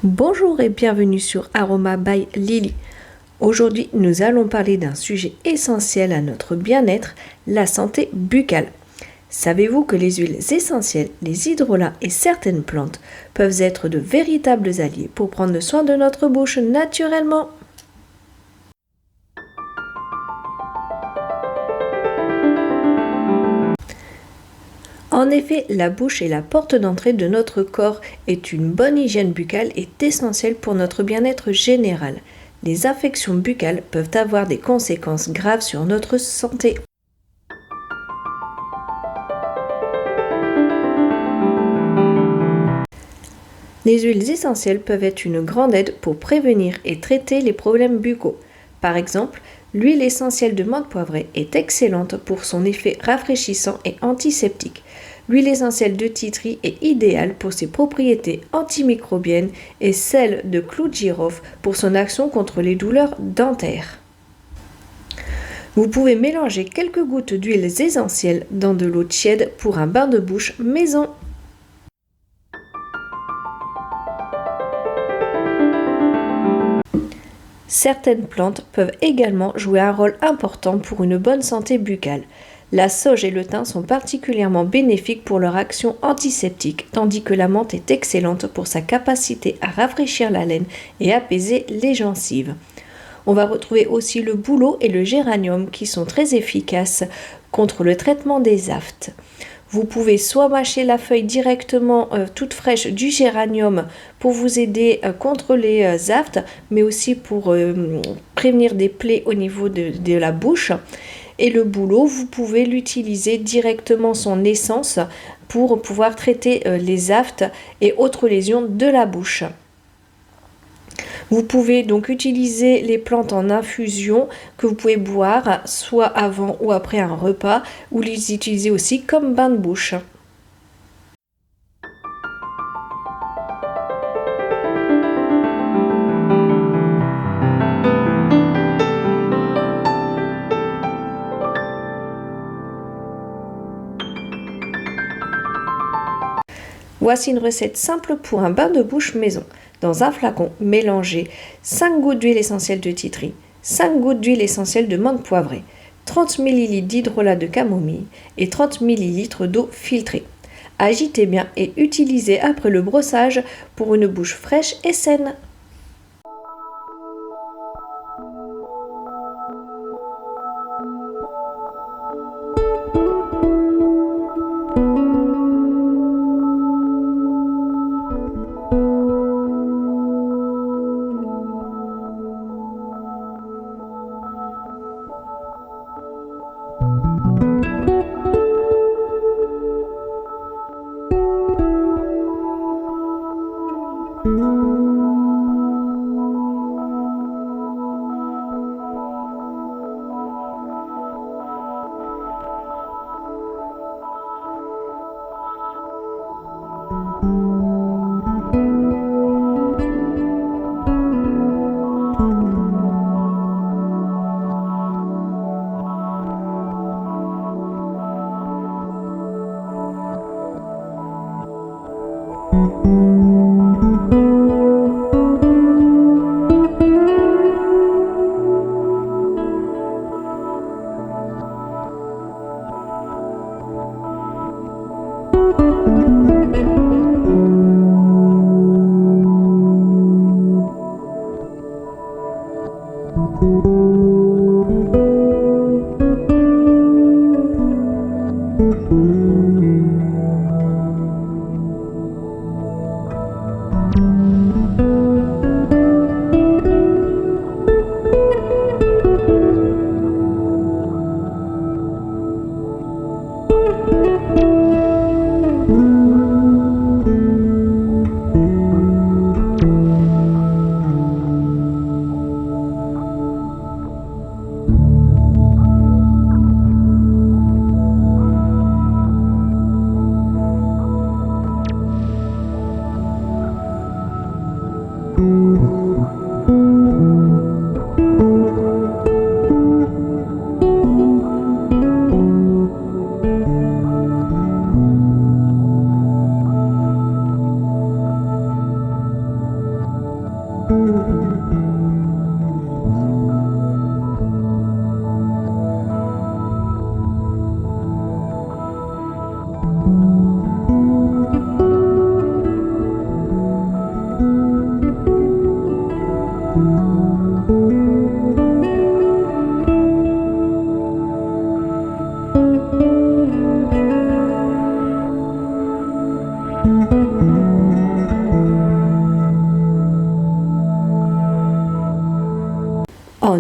Bonjour et bienvenue sur Aroma by Lily. Aujourd'hui, nous allons parler d'un sujet essentiel à notre bien-être, la santé buccale. Savez-vous que les huiles essentielles, les hydrolats et certaines plantes peuvent être de véritables alliés pour prendre soin de notre bouche naturellement? En effet, la bouche est la porte d'entrée de notre corps et une bonne hygiène buccale est essentielle pour notre bien-être général. Les infections buccales peuvent avoir des conséquences graves sur notre santé. Les huiles essentielles peuvent être une grande aide pour prévenir et traiter les problèmes buccaux. Par exemple, l'huile essentielle de menthe poivrée est excellente pour son effet rafraîchissant et antiseptique. L'huile essentielle de titri est idéale pour ses propriétés antimicrobiennes et celle de clou de girofle pour son action contre les douleurs dentaires. Vous pouvez mélanger quelques gouttes d'huiles essentielles dans de l'eau tiède pour un bain de bouche maison. Certaines plantes peuvent également jouer un rôle important pour une bonne santé buccale. La sauge et le thym sont particulièrement bénéfiques pour leur action antiseptique, tandis que la menthe est excellente pour sa capacité à rafraîchir la laine et apaiser les gencives. On va retrouver aussi le bouleau et le géranium qui sont très efficaces contre le traitement des aftes. Vous pouvez soit mâcher la feuille directement toute fraîche du géranium pour vous aider contre les aftes, mais aussi pour prévenir des plaies au niveau de la bouche. Et le bouleau, vous pouvez l'utiliser directement son essence pour pouvoir traiter les aftes et autres lésions de la bouche. Vous pouvez donc utiliser les plantes en infusion que vous pouvez boire soit avant ou après un repas ou les utiliser aussi comme bain de bouche. Voici une recette simple pour un bain de bouche maison. Dans un flacon, mélangez 5 gouttes d'huile essentielle de titri, 5 gouttes d'huile essentielle de menthe poivrée, 30 ml d'hydrolat de camomille et 30 ml d'eau filtrée. Agitez bien et utilisez après le brossage pour une bouche fraîche et saine.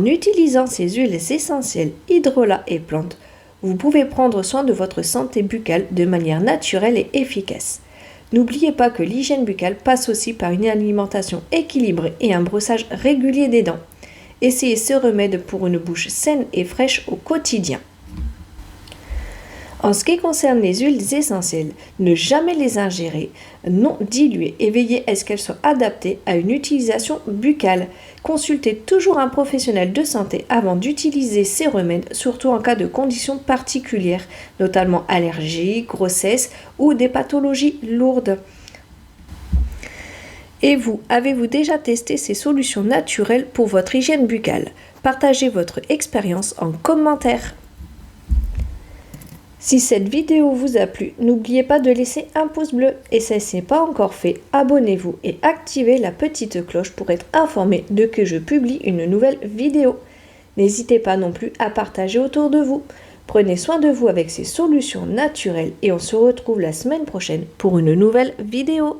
En utilisant ces huiles essentielles hydrolat et plantes, vous pouvez prendre soin de votre santé buccale de manière naturelle et efficace. N'oubliez pas que l'hygiène buccale passe aussi par une alimentation équilibrée et un brossage régulier des dents. Essayez ce remède pour une bouche saine et fraîche au quotidien. En ce qui concerne les huiles essentielles, ne jamais les ingérer, non diluées et veillez à ce qu'elles soient adaptées à une utilisation buccale. Consultez toujours un professionnel de santé avant d'utiliser ces remèdes, surtout en cas de conditions particulières, notamment allergies, grossesse ou des pathologies lourdes. Et vous, avez-vous déjà testé ces solutions naturelles pour votre hygiène buccale? Partagez votre expérience en commentaire. Si cette vidéo vous a plu, n'oubliez pas de laisser un pouce bleu et si ce n'est pas encore fait, abonnez-vous et activez la petite cloche pour être informé de que je publie une nouvelle vidéo. N'hésitez pas non plus à partager autour de vous. Prenez soin de vous avec ces solutions naturelles et on se retrouve la semaine prochaine pour une nouvelle vidéo.